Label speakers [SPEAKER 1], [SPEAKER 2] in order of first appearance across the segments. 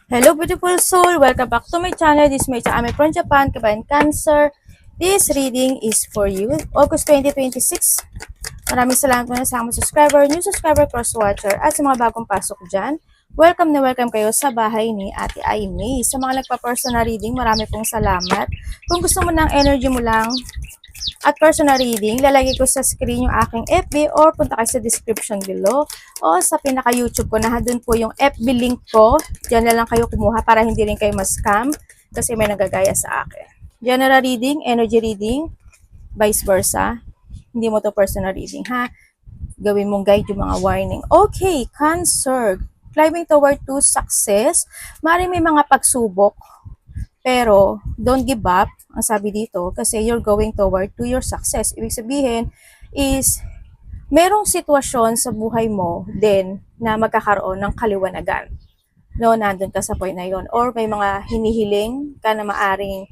[SPEAKER 1] Hello beautiful soul! Welcome back to my channel. This is my channel from Japan, Kabayan Cancer. This reading is for you, August 2026. Maraming salamat muna sa mga subscriber, new subscriber, cross-watcher, at sa mga bagong pasok dyan. Welcome na welcome kayo sa bahay ni Ate Aimee. Sa mga nagpa-personal reading, marami pong salamat. Kung gusto mo ng energy mo lang, at personal reading, lalagay ko sa screen yung aking FB or punta kayo sa description below o sa pinaka-YouTube ko na doon po yung FB link ko. Diyan na lang kayo kumuha para hindi rin kayo ma-scam kasi may nagagaya sa akin. General reading, energy reading, vice versa. Hindi mo to personal reading ha. Gawin mong guide yung mga warning. Okay, Cancer. Climbing toward to success. Maring may mga pagsubok pero, don't give up, ang sabi dito, kasi you're going toward to your success. Ibig sabihin is, merong sitwasyon sa buhay mo din na magkakaroon ng kaliwanagan. No, nandun ka sa point na yon. Or may mga hinihiling ka na maaring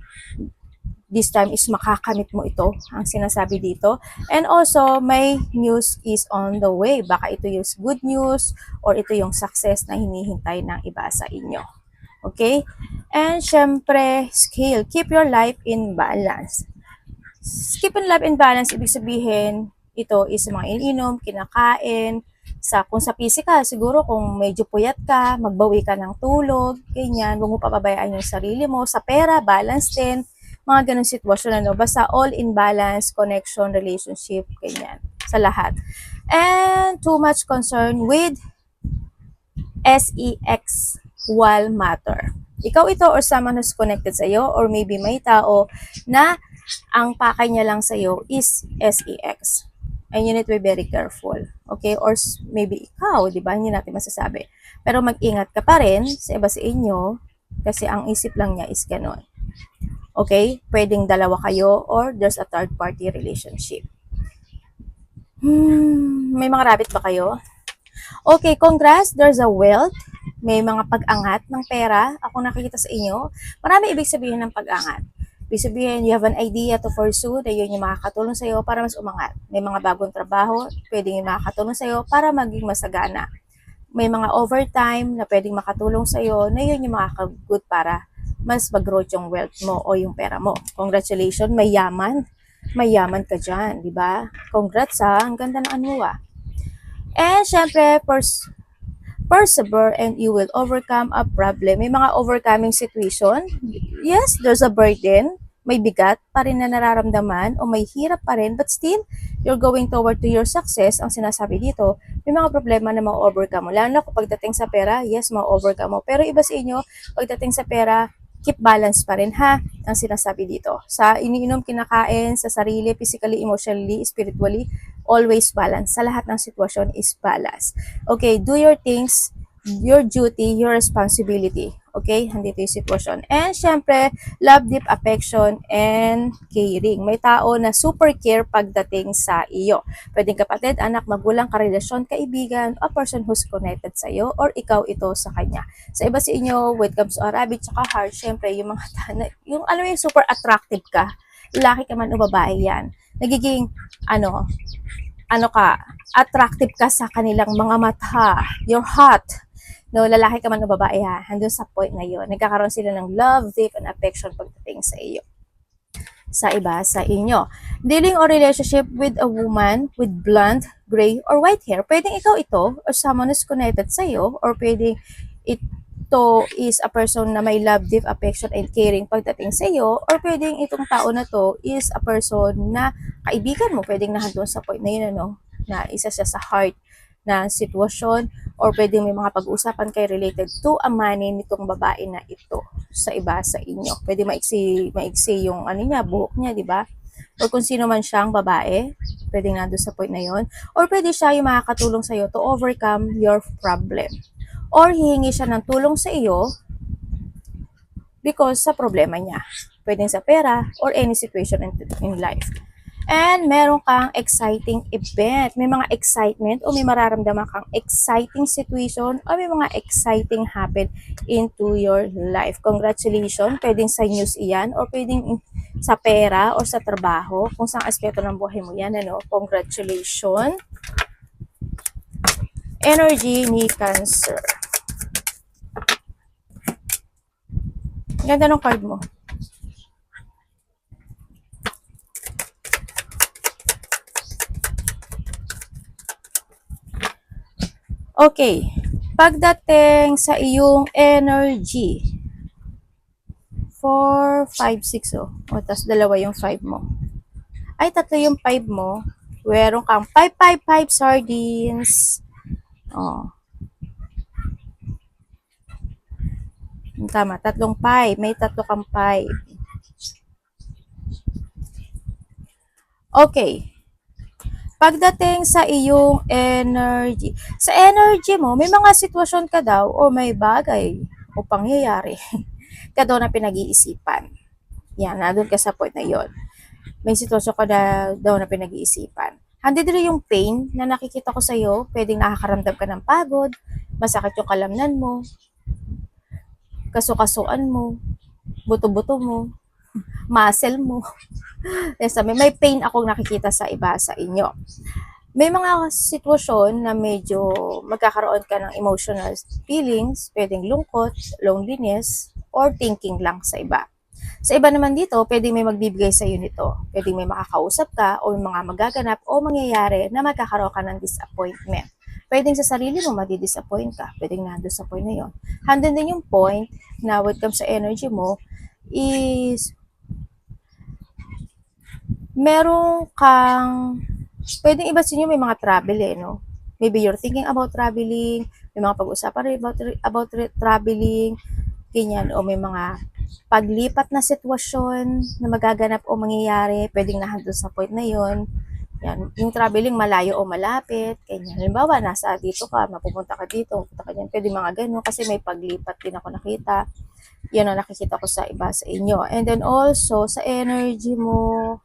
[SPEAKER 1] this time is makakamit mo ito, ang sinasabi dito. And also, may news is on the way. Baka ito yung good news or ito yung success na hinihintay ng iba sa inyo. Okay? And syempre, scale. Keep your life in balance. Keep your life in balance, ibig sabihin, ito is mga ininom, kinakain, kung sa physical, siguro kung medyo puyat ka, magbawi ka ng tulog, ganyan, huwag mo papabayaan yung sarili mo. Sa pera, balance din, mga ganun sitwasyon, basta all in balance, connection, relationship, ganyan, sa lahat. And too much concern with sex while matter. Ikaw ito or someone who's connected sa iyo or maybe may tao na ang pakay niya lang sa iyo is sex. And you need to be very careful. Okay? Or maybe ikaw, di ba? Hindi natin masasabi. Pero mag-ingat ka pa rin sa iba sa inyo kasi ang isip lang niya is ganon. Okay? Pwedeng dalawa kayo or there's a third party relationship. May mga rabbit ba kayo? Okay, congrats, there's a wealth. May mga pag-angat ng pera. Ako nakikita sa inyo. Marami ibig sabihin ng pag-angat. Ibig sabihin, you have an idea to pursue na yun yung makakatulong sa'yo para mas umangat. May mga bagong trabaho, pwedeng yung makakatulong sa'yo para maging masagana. May mga overtime na pwedeng makatulong sa'yo na yun yung makakagood para mas mag-growth yung wealth mo o yung pera mo. Congratulations, may yaman. May yaman ka dyan, di ba? Congrats ha, ang ganda ng ano And syempre, persevere and you will overcome a problem. May mga overcoming situation. Yes, there's a burden. May bigat pa rin na nararamdaman o may hirap pa rin, but still, you're going toward to your success. Ang sinasabi dito, may mga problema na ma-overcome mo. Lalo na kapag dating sa pera, yes, ma-overcome mo. Pero iba sa inyo, pagdating sa pera, keep balance pa rin ha, ang sinasabi dito. Sa iniinom, kinakain, sa sarili, physically, emotionally, spiritually, always balance. Sa lahat ng sitwasyon is balance. Okay, do your things, your duty, your responsibility. Okay, handito yung sitwasyon. And syempre, love, deep affection, and caring. May tao na super care pagdating sa iyo. Pwedeng kapatid, anak, magulang, karelasyon, kaibigan, a person who's connected sa iyo, or ikaw ito sa kanya. Sa iba sa inyo, when it comes to rabbit, tsaka heart, syempre, yung mga yung alam mo yung super attractive ka, lalaki ka man o babae yan, nagiging, ano ka, attractive ka sa kanilang mga mata, your heart, no, lalaki ka man o babae ha, handun sa point na yun, nagkakaroon sila ng love, deep, and affection pagdating sa iyo. Sa iba sa inyo. Dealing or relationship with a woman with blonde, gray, or white hair. Pwedeng ikaw ito or someone is connected sa iyo or pwedeng ito is a person na may love, deep affection, and caring pagdating sa iyo or pwedeng itong tao na to is a person na kaibigan mo. Pwedeng nahandun sa point na yun, na isa siya sa heart na sitwasyon or pwedeng may mga pag-uusapan kayo related to a money nitong babae na ito sa iba sa inyo. Pwede maiksi yung niya, buhok niya, di ba? Or kung sino man siyang babae, pwedeng nandun sa point na yon. Or pwede siya yung makakatulong sa iyo to overcome your problem. Or hihingi siya ng tulong sa iyo because sa problema niya. Pwedeng sa pera or any situation in life. And meron kang exciting event. May mga excitement o may mararamdaman kang exciting situation o may mga exciting happen into your life. Congratulations. Pwedeng sa news iyan or pwedeng sa pera or sa trabaho. Kung saan aspeto ng buhay mo yan, Congratulations. Energy ni Cancer. Ganda ng card mo. Okay. Pagdating sa iyong energy, 4, 5, 6, oh. O, tas dalawa yung 5 mo. Ay, tatlo yung 5 mo. Meron kang 5, 5, 5 sardines. Oh. Tama, tatlong 5. May tatlo kang 5. Okay. Pagdating sa iyong energy, sa energy mo, may mga sitwasyon ka daw o may bagay o pangyayari ka daw na pinag-iisipan. Yan, nandun ka sa point na yon. May sitwasyon ka daw na pinag-iisipan. Handi rin yung pain na nakikita ko sa'yo. Pwedeng nakakaramdam ka ng pagod, masakit yung kalamnan mo, kasukasuan mo, buto-buto mo, muscle mo. May pain akong nakikita sa iba sa inyo. May mga sitwasyon na medyo magkakaroon ka ng emotional feelings, pwedeng lungkot, loneliness, or thinking lang sa iba. Sa iba naman dito, pwedeng may magbibigay sa iyo nito. Pwedeng may makakausap ka o may mga magaganap o mangyayari na magkakaroon ka ng disappointment. Pwedeng sa sarili mo, madi-disappoint ka. Pwedeng nandun sa point na yon. Handin din yung point na when it comes sa energy mo is meron kang pwedeng iba sa inyo may mga travel no? Maybe you're thinking about traveling, may mga pag-usapan rin about traveling, ganyan, o may mga paglipat na sitwasyon na magaganap o mangyayari, pwedeng nandun sa point na yon. Yan, yung traveling malayo o malapit, ganyan. Halimbawa, nasa dito ka, mapupunta ka dito, pupunta ka dyan, pwede mga ganun, kasi may paglipat din ako nakita. Yan ang nakikita ko sa iba sa inyo. And then also, sa energy mo,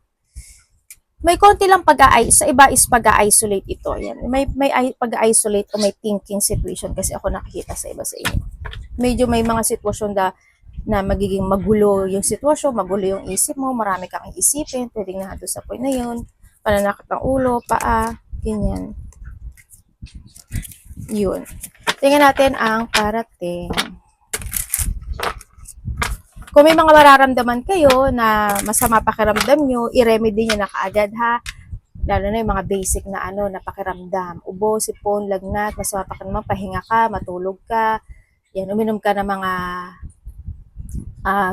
[SPEAKER 1] may konti lang sa iba is pag-isolate ito. Yan. May pag-isolate o may thinking situation kasi ako nakikita sa iba sa inyo. Medyo may mga sitwasyon na magiging magulo yung sitwasyon, magulo yung isip mo, marami kang iisipin, pwedeng na sa point na yun, pananakit ng ulo, paa, ganyan. Yun. Tingnan natin ang parating. Kung may mga mararamdaman kayo na masama pakiramdam nyo, i-remedy nyo na kaagad ha. Lalo na yung mga basic na na pakiramdam. Ubo, sipon, lagnat, masama pakiramdam, pahinga ka, matulog ka. Yan, uminom ka ng mga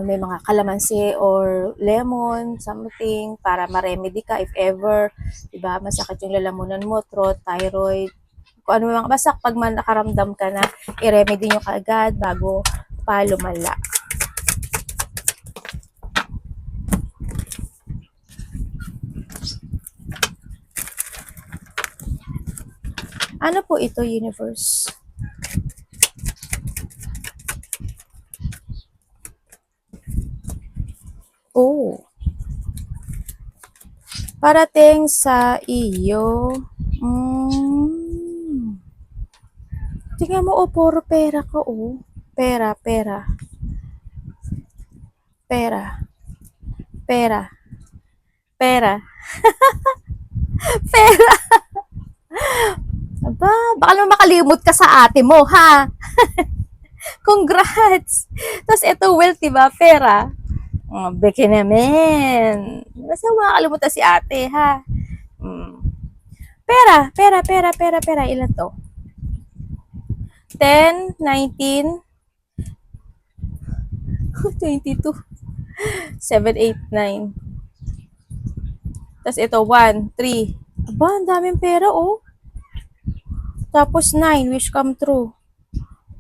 [SPEAKER 1] may mga kalamansi or lemon, something, para ma-remedy ka if ever, diba, masakit yung lalamunan mo, throat, thyroid, kung ano mga, basta pag nakaramdam ka na, i-remedy nyo kaagad bago pa lumala. Ano po ito, universe? Oh. Parating sa iyo. Tingnan mo, puro pera ka, Pera, pera. Pera. Pera. Pera. Pera. Aba, baka naman makalimot ka sa ate mo, ha? Congrats! Tapos ito, wealth, diba? Pera. Oh, beke naman. Basta makakalimutan si ate, ha? Pera, pera, pera, pera, pera. Ilan to? 10, 19, 22, 7, 8, 9. Tapos ito, 1, 3. Aba, ang daming pera, Tapos 9, wish come true.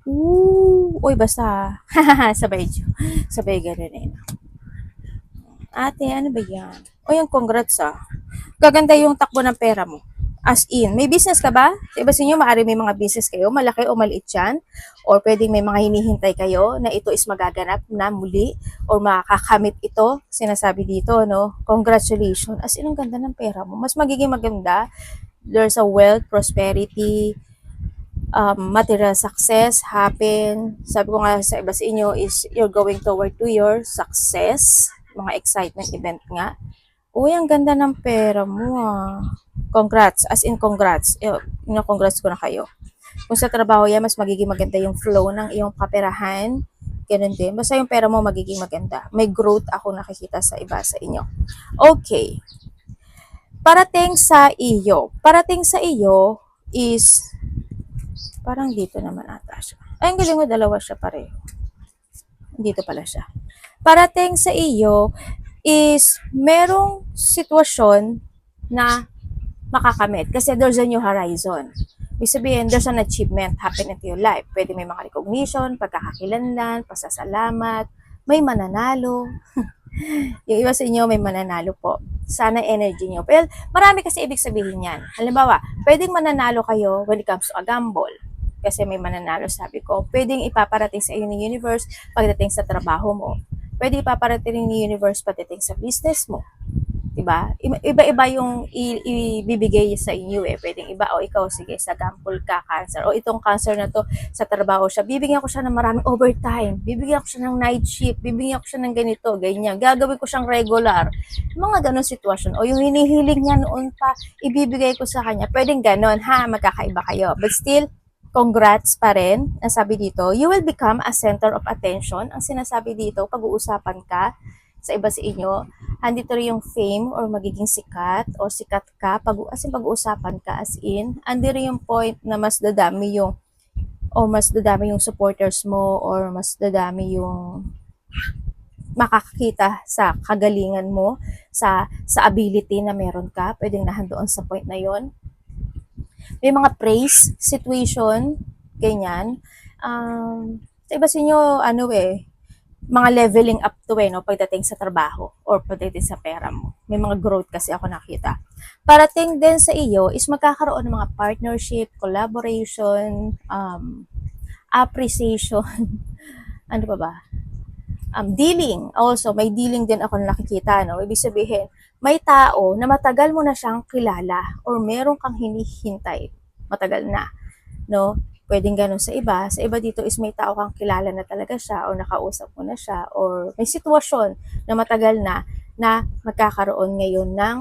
[SPEAKER 1] Uy, basta. Sabay, sabay ganun Ate, ano ba yan? Yung congrats Gaganda yung takbo ng pera mo. As in, may business ka ba? Sa iba sa inyo, maaari may mga business kayo, malaki o maliit yan. Or pwedeng may mga hinihintay kayo na ito is magaganap na muli or makakamit ito. Sinasabi dito, no? Congratulations. As in, ang ganda ng pera mo. Mas magiging maganda. There's a wealth, prosperity, material success happen. Sabi ko nga sa iba sa inyo is you're going toward to your success. Mga excitement event nga. Uy, ang ganda ng pera mo Congrats. As in, congrats. Congrats ko na kayo. Kung sa trabaho yan, mas magiging maganda yung flow ng iyong kaperahan. Ganun din. Basta yung pera mo magiging maganda. May growth ako nakikita sa iba sa inyo. Okay. Parating sa iyo. Parating sa iyo is, parang dito naman ata siya. Ay, ang galing mo, dalawa siya pareho. Dito pala siya. Parating sa iyo is, merong sitwasyon na makakamit. Kasi there's a new horizon. Ibig sabihin, there's an achievement happening into your life. Pwede may mga recognition, pagkakakilanlan, pasasalamat, may mananalo. Yung iba sa inyo may mananalo po. Sana energy nyo. Well, marami kasi ibig sabihin yan. Halimbawa, pwedeng mananalo kayo when it comes to a gamble. Kasi may mananalo, sabi ko. Pwedeng ipaparating sa iyo ng universe pagdating sa trabaho mo. Pwede ipaparating ng universe pagdating sa business mo. Diba? Iba-iba yung ibibigay sa inyo eh. Pwedeng iba, o ikaw, sige, sa gamble ka, cancer. O itong cancer na to, sa trabaho siya, bibigyan ko siya ng maraming overtime. Bibigyan ko siya ng night shift. Bibigyan ko siya ng ganito, ganyan. Gagawin ko siyang regular. Mga ganun sitwasyon. O yung hinihiling niya noon pa, ibibigay ko sa kanya. Pwedeng ganun, ha? Magkakaiba kayo. But still, congrats pa rin. Ang sabi dito, you will become a center of attention. Ang sinasabi dito, pag-uusapan ka sa iba sa inyo, andito rin yung fame or magiging sikat or sikat ka, as in pag-uusapan ka, as in, andito rin yung point na mas dadami yung supporters mo or mas dadami yung makakakita sa kagalingan mo, sa ability na meron ka, pwedeng nahandoon sa point na yon. May mga praise situation, ganyan. Sa iba sa inyo, mga leveling up to no, pagdating sa trabaho or pagdating sa pera mo. May mga growth kasi ako nakita. Parating din sa iyo is magkakaroon ng mga partnership, collaboration, appreciation, ano pa ba? Dealing. Also, may dealing din ako nakikita, no? Ibig sabihin, may tao na matagal mo na siyang kilala or meron kang hinihintay. Matagal na, no? Pwedeng ganun sa iba. Sa iba dito is may tao kang kilala na talaga siya or nakausap mo na siya or may sitwasyon na matagal na magkakaroon ngayon ng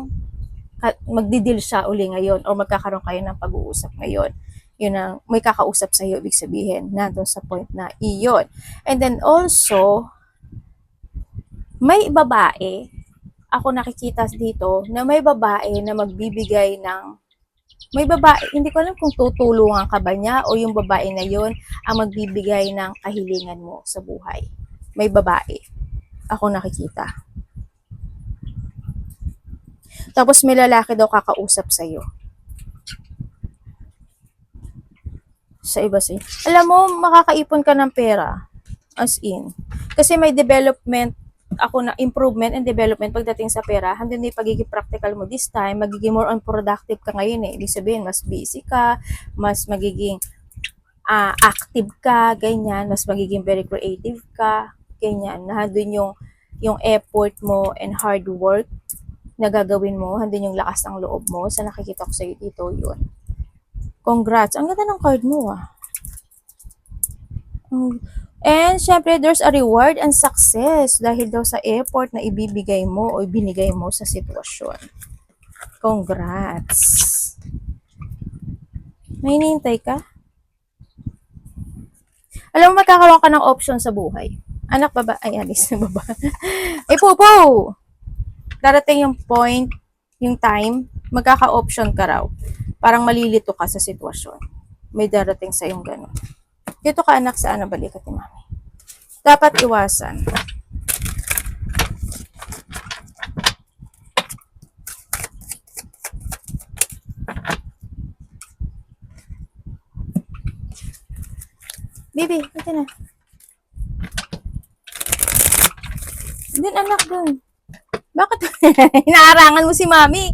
[SPEAKER 1] magdidil siya uli ngayon or magkakaroon kayo ng pag-uusap ngayon. Yun ang may kakausap sa iyo, ibig sabihin, nandun sa point na iyon. And then also, may babae, ako nakikita dito na may babae na magbibigay ng may babae, hindi ko alam kung tutulungan ka ba niya o yung babae na yon ang magbibigay ng kahilingan mo sa buhay. May babae. Ako nakikita. Tapos may lalaki daw kakausap sa'yo. Sa iba sa'yo. Alam mo, makakaipon ka ng pera. As in. Kasi may development ako na improvement and development pagdating sa pera, handin yung pagiging practical mo this time, magiging more on productive ka ngayon eh. Ibig sabihin, mas busy ka, mas magiging active ka, ganyan, mas magiging very creative ka, ganyan. Nandun yung effort mo and hard work na gagawin mo, handin yung lakas ng loob mo. Sa nakikita ko sa'yo dito, yun. Congrats. Ang ganda ng card mo ah. And syempre, there's a reward and success dahil daw sa effort na ibibigay mo o ibinigay mo sa sitwasyon. Congrats! May hinihintay ka? Alam mo, magkakaroon ka ng option sa buhay. Anak ba ba? Ay, alis na ba ba? Ay, po! Darating yung point, yung time, magkaka-option ka raw. Parang malilito ka sa sitwasyon. May darating sa yung gano'n. Dito ka anak, saan balikat ni mami. Dapat iwasan. Bibi, ito na. Dun anak, dun. Bakit? Hinaharangan mo si mami.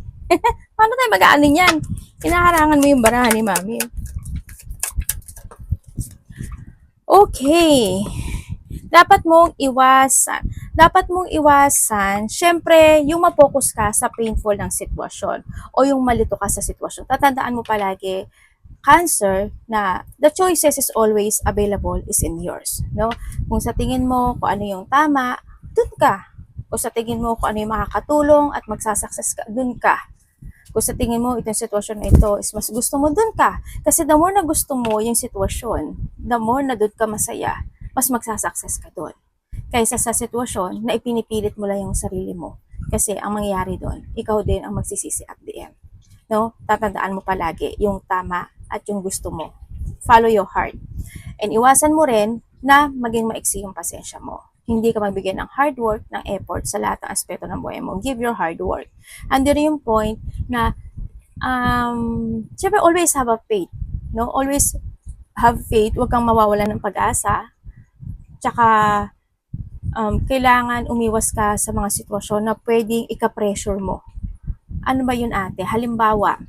[SPEAKER 1] Paano tayo mag-aano yan? Hinaharangan mo yung barahan ni mami. Okay. Dapat mong iwasan, syempre, yung mapokus ka sa painful ng sitwasyon o yung malito ka sa sitwasyon. Tatandaan mo palagi, Cancer, na the choices is always available is in yours. No? Kung sa tingin mo kung ano yung tama, dun ka. Kung sa tingin mo kung ano yung makakatulong at magsasucess ka, dun ka. Kung sa tingin mo itong sitwasyon na ito is mas gusto mo, dun ka. Kasi the more na gusto mo yung sitwasyon, the more na dun ka masaya. mas magsasucess ka doon. Kaysa sa sitwasyon na ipinipilit mo lang yung sarili mo. Kasi ang mangyayari doon, ikaw din ang magsisisi at the end. No? Tatandaan mo palagi yung tama at yung gusto mo. Follow your heart. And iwasan mo rin na maging maiksi yung pasensya mo. Hindi ka magbigay ng hard work, ng effort sa lahat ng aspeto ng buhay mo. Give your hard work. And there yung point na syempre always have a faith. No? Always have faith. Huwag kang mawawalan ng pag-asa. Tsaka kailangan umiwas ka sa mga sitwasyon na pwedeng ika-pressure mo. Ano ba yun ate? Halimbawa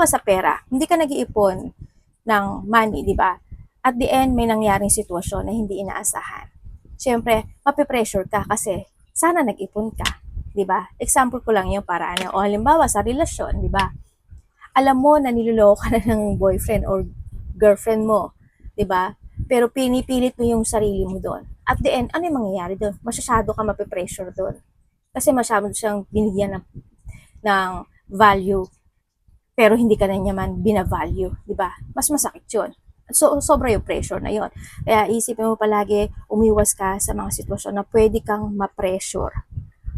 [SPEAKER 1] sa pera, hindi ka nag-iipon ng money, di ba? At the end, may nangyaring sitwasyon na hindi inaasahan. Siyempre, mapipressure ka kasi sana nag-ipon ka, di ba? Example ko lang yung para ano. O halimbawa sa relasyon, di ba? Alam mo na niloloko ka na ng boyfriend or girlfriend mo, di ba? Pero pinipilit mo yung sarili mo doon. At the end, ano yung mangyayari doon? Masyado ka mapipressure doon. Kasi masyado siyang binigyan ng value, pero hindi ka na niya man binavalue, di ba? Mas masakit yun. So, sobra yung pressure na yon. Kaya isipin mo palagi, umiwas ka sa mga sitwasyon na pwede kang ma-pressure.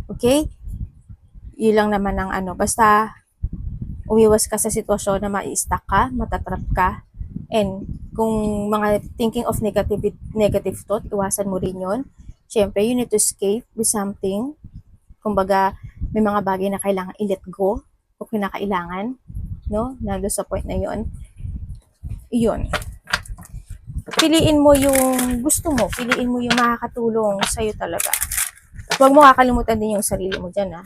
[SPEAKER 1] Okay? Yun lang naman ang ano. Basta, umiwas ka sa sitwasyon na ma-stuck ka, matatrap ka, and kung mga thinking of negative thought, iwasan mo rin yun. Siyempre, you need to escape with something. Kumbaga, may mga bagay na kailangan i-let go o kinakailangan, no? Nando sa point na yon. Yun. Piliin mo yung gusto mo, piliin mo yung makakatulong sa'yo talaga. Huwag mo kakalimutan din yung sarili mo dyan, ha.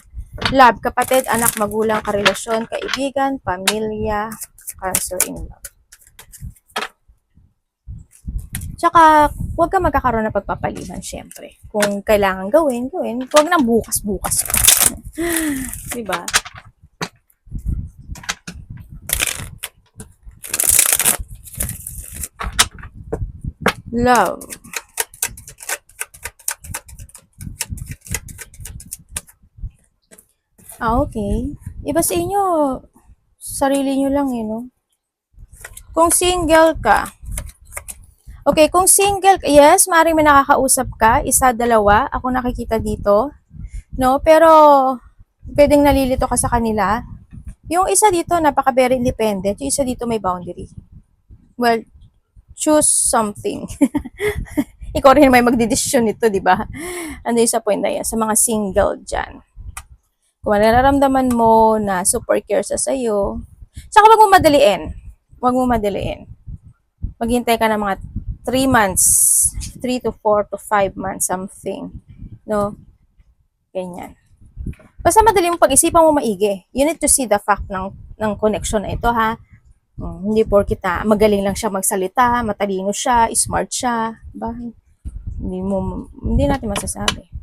[SPEAKER 1] Love, kapatid, anak, magulang, karelasyon, kaibigan, pamilya, cancer in love. Tsaka, huwag ka magkakaroon ng pagpapaliban, syempre. Kung kailangan gawin. Huwag nang bukas-bukas pa. Diba? Love. Okay. Iba sa inyo, sarili nyo lang, no? Kung single ka, okay, kung single, yes, maaaring may nakakausap ka, isa, dalawa, ako nakikita dito, no? Pero, pwedeng nalilito ka sa kanila. Yung isa dito, napaka very independent. Yung isa dito may boundary. Well, choose something. Ikaw rin may magdidesisyon nito, di ba? Ano yung sa point na yan, sa mga single dyan. Kung nararamdaman mo na super care sa sayo, tsaka wag mo madaliin. Wag mo madaliin. Maghintay ka ng mga 3 months, 3 to 4 to 5 months, something. No? Ganyan. Basta madali mo pag-isipan mo maigi. You need to see the fact ng connection na ito, ha? Hindi porkit na magaling lang siya magsalita, matalino siya, smart siya, ba? Hindi natin masasabi.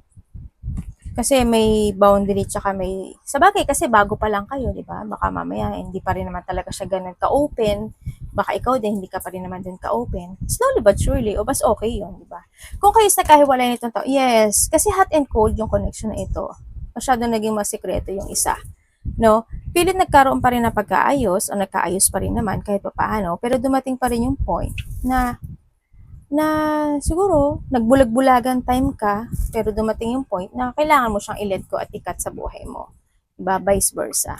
[SPEAKER 1] Kasi may boundary tsaka may sabagay kasi bago pa lang kayo, 'di ba? Baka mamaya hindi pa rin naman talaga siya ganun ka-open. Baka ikaw din hindi ka pa rin naman din ka-open. Slowly but surely, o bas okay 'yun, 'di ba? Kung kayo sa kahiwalay nitong tao, yes, kasi hot and cold yung connection na ito. Masyadong naging masikreto yung isa. No? Pilit nagkaroon pa rin ng pagkaayos o nagkaayos pa rin naman kahit paano, pero dumating pa rin yung point na siguro nagbulag-bulagan time ka, pero dumating yung point na kailangan mo siyang i-let go at ikat sa buhay mo. Diba? Vice versa.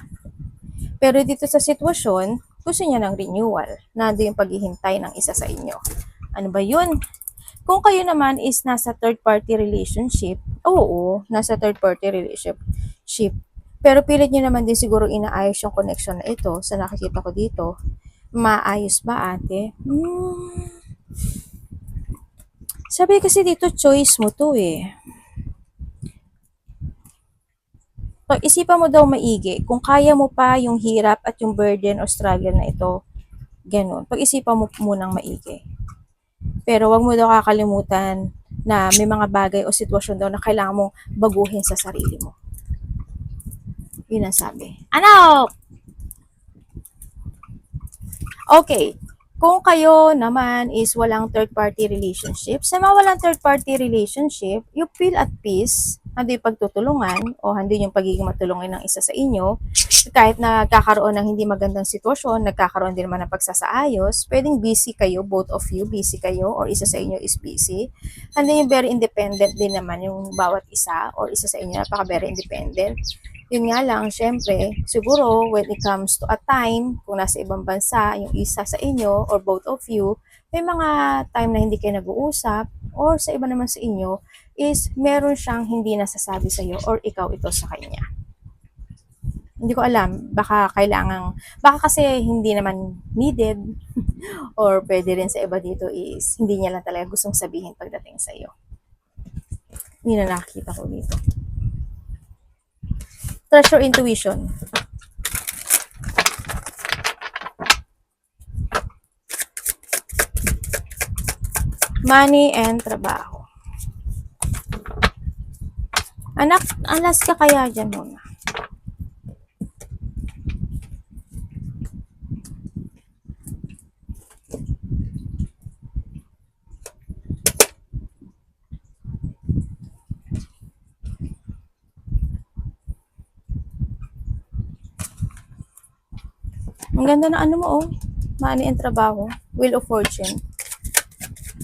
[SPEAKER 1] Pero dito sa sitwasyon, gusto niya ng renewal. Nando yung paghihintay ng isa sa inyo. Ano ba yun? Kung kayo naman is nasa third-party relationship, oo, nasa third-party relationship. Pero pilit nyo naman din siguro inaayos yung connection na ito. Sa nakikita ko dito, maayos ba ate? Sabi kasi dito, choice mo to eh. Pag-isipan mo daw maigi, kung kaya mo pa yung hirap at yung burden o struggle na ito, ganun. Pag-isipan mo munang maigi. Pero wag mo daw kakalimutan na may mga bagay o sitwasyon daw na kailangan mong baguhin sa sarili mo. Yun ang sabi. Ano? Okay. Kung kayo naman is walang third-party relationship, sa mga walang third-party relationship, you feel at peace, andun yung pagtutulungan o andun yung pagiging matulungin ng isa sa inyo. Kahit na nagkakaroon ng hindi magandang sitwasyon, nagkakaroon din naman ng pagsasaayos, pwedeng busy kayo, both of you, busy kayo, or isa sa inyo is busy. Andun yung very independent din naman yung bawat isa, or isa sa inyo, napaka very independent. Yun nga lang, syempre, siguro when it comes to a time, kung nasa ibang bansa, yung isa sa inyo, or both of you, may mga time na hindi kayo nag-uusap, or sa iba naman sa inyo, is meron siyang hindi nasasabi sa iyo or ikaw ito sa kanya. Hindi ko alam, baka kasi hindi naman needed or pwede rin sa iba dito is hindi niya lang talaga gustong sabihin pagdating sa iyo. Hindi na nakikita ko dito. Trust your intuition. Money and trabaho. Anak, alas ka kaya dyan muna. Ang ganda na ano mo, oh. Money and trabaho. Wheel of Fortune.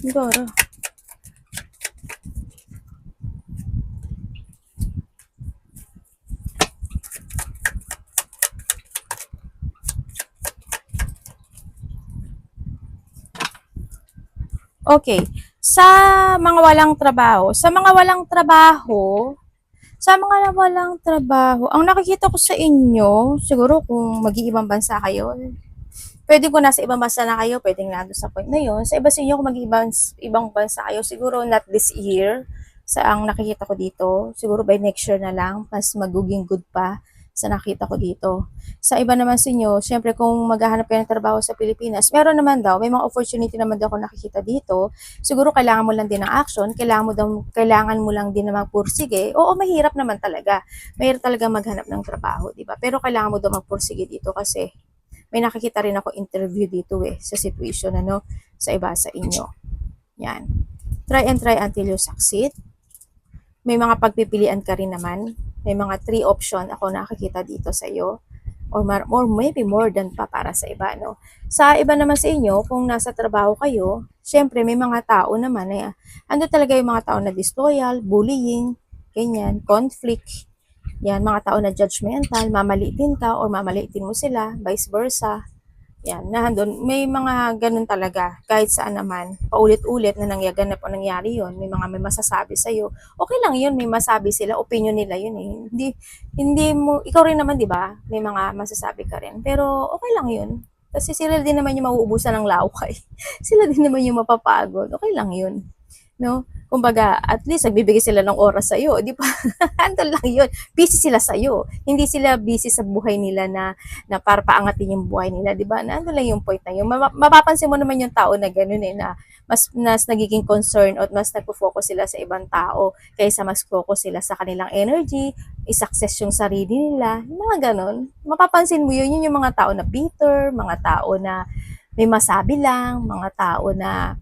[SPEAKER 1] Dora. Okay. Sa mga walang trabaho, ang nakikita ko sa inyo, siguro kung mag-iibang bansa kayo, pwede ko nasa ibang bansa na kayo, pwedeng nandun sa point na yun. Sa iba sa inyo, kung ibang bansa kayo, siguro not this year, sa ang nakikita ko dito, siguro by next year na lang, mas maguging good pa sa nakita ko dito. Sa iba naman sa inyo, syempre kung maghahanap kayo ng trabaho sa Pilipinas, meron naman daw, may mga opportunity naman daw ako nakikita dito. Siguro kailangan mo lang din ng action, kailangan mo lang din na magpursige. Oo, mahirap naman talaga. Mahirap talaga maghanap ng trabaho, di ba? Pero kailangan mo daw magpursige dito kasi may nakikita rin ako interview dito sa situation sa iba sa inyo. Yan. Try and try until you succeed. May mga pagpipilian ka rin naman. May mga 3 option ako nakikita dito sa iyo. Or maybe more than pa para sa iba, no? Sa iba naman sa inyo, kung nasa trabaho kayo, syempre may mga tao naman ando talaga yung mga tao na disloyal, bullying, ganyan, conflict, yan, mga tao na judgmental, mamaliitin ka or mamaliitin mo sila, vice versa. Yan, nandun, may mga ganun talaga, kahit saan naman, paulit-ulit na nangyaganap o nangyari yun, may masasabi sa'yo. Okay lang yun, may masabi sila, opinion nila yun eh. Hindi mo, ikaw rin naman, di ba? May mga masasabi ka rin. Pero okay lang yun. Kasi sila din naman yung mauubusan ng laway. Sila din naman yung mapapagod. Okay lang yun. No? Kumbaga, at least nagbibigay sila ng oras sa iyo, di ba? Andun lang 'yun. Busy sila sa iyo. Hindi sila busy sa buhay nila na para paangatin yung buhay nila, di ba? Andun lang yung point na 'yun. Mapapansin mo naman yung tao na ganoon na mas nagiging concern at mas nagfo-focus sila sa ibang tao kaysa mas focus sila sa kanilang energy, i-success yung sarili nila. Yung mga ganoon. Mapapansin mo 'yun, yung mga tao na bitter, mga tao na may masabi lang, mga tao na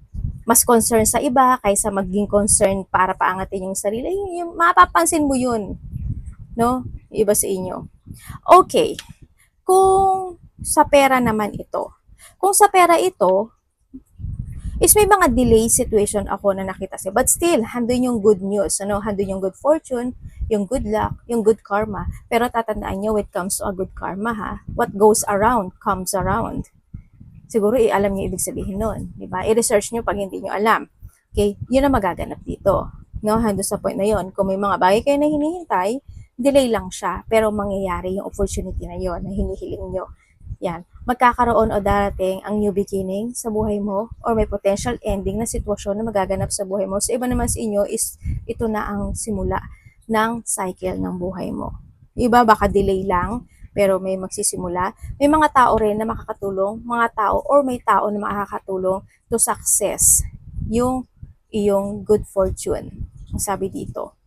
[SPEAKER 1] mas concern sa iba kaysa maging concern para paangatin yung sarili. Yung mapapansin mo yun, no? Iba sa inyo. Okay. Kung sa pera naman ito. Kung sa pera ito, is may mga delay situation ako na nakita siya. But still, handun yung good news, handun yung good fortune, yung good luck, yung good karma. Pero tatandaan nyo, when it comes to a good karma, what goes around, comes around. Siguro alam niyo ibig sabihin nun, di ba? I-research niyo pag hindi niyo alam. Okay? Yun ang magaganap dito. No? Hando sa point na yun. Kung may mga bagay kayo na hinihintay, delay lang siya, pero mangyayari yung opportunity na yon na hinihiling niyo. Yan. Magkakaroon o darating ang new beginning sa buhay mo or may potential ending na sitwasyon na magaganap sa buhay mo. Sa iba naman sa inyo is ito na ang simula ng cycle ng buhay mo. Iba baka delay lang, pero may magsisimula. May mga tao rin na makakatulong, may tao na makakatulong to success yung iyong good fortune. Ang sabi dito.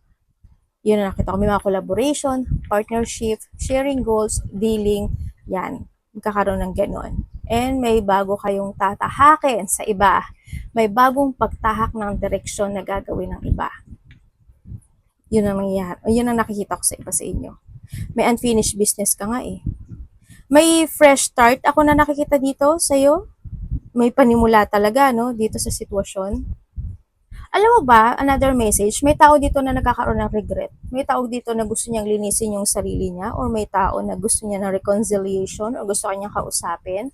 [SPEAKER 1] Yun na nakita ko. May mga collaboration, partnership, sharing goals, dealing, yan. Magkakaroon ng ganon. And may bago kayong tatahakin sa iba. May bagong pagtahak ng direksyon na gagawin ng iba. Yun ang nangyayari. Yun ang nakikita ko sa iba sa inyo. May unfinished business ka nga eh. May fresh start ako na nakikita dito sa'yo. May panimula talaga, no? Dito sa sitwasyon. Alam mo ba, another message, may tao dito na nagkakaroon ng regret. May tao dito na gusto niyang linisin yung sarili niya, or may tao na gusto niya ng reconciliation, or gusto kanyang kausapin.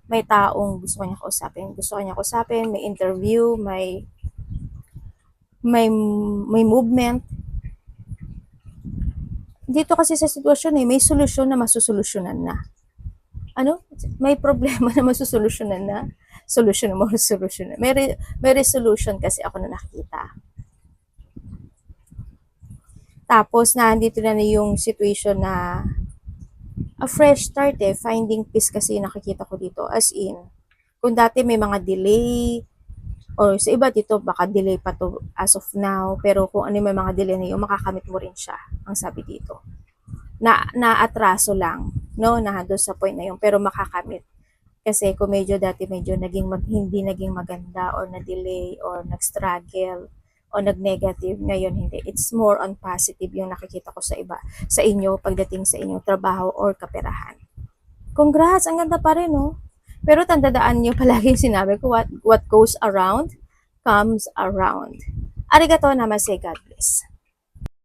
[SPEAKER 1] May taong gusto kanyang kausapin. Gusto kanyang kausapin, may interview, may movement. Dito kasi sa sitwasyon may solusyon na masusolusyonan na. Ano? May problema na masusolusyonan na. Solusyon na masusolusyonan. May resolution kasi ako na nakita. Tapos, nandito na yung situation na a fresh start finding peace kasi nakikita ko dito. As in, kung dati may mga delay, or sa iba dito, baka delay pa to as of now, pero kung ano may mga delay na yun, makakamit mo rin siya, ang sabi dito. Naatraso lang, no? Na doon sa point na yun, pero makakamit. Kasi kung medyo hindi naging maganda, or na-delay, or nag-struggle, o nag-negative, ngayon hindi. It's more on positive yung nakikita ko sa iba, sa inyo, pagdating sa inyong trabaho or kaperahan. Congrats! Ang ganda pa rin, no? Pero tandaan niyo palagi yung sinabi ko, what goes around, comes around. Arigato namaste, God bless.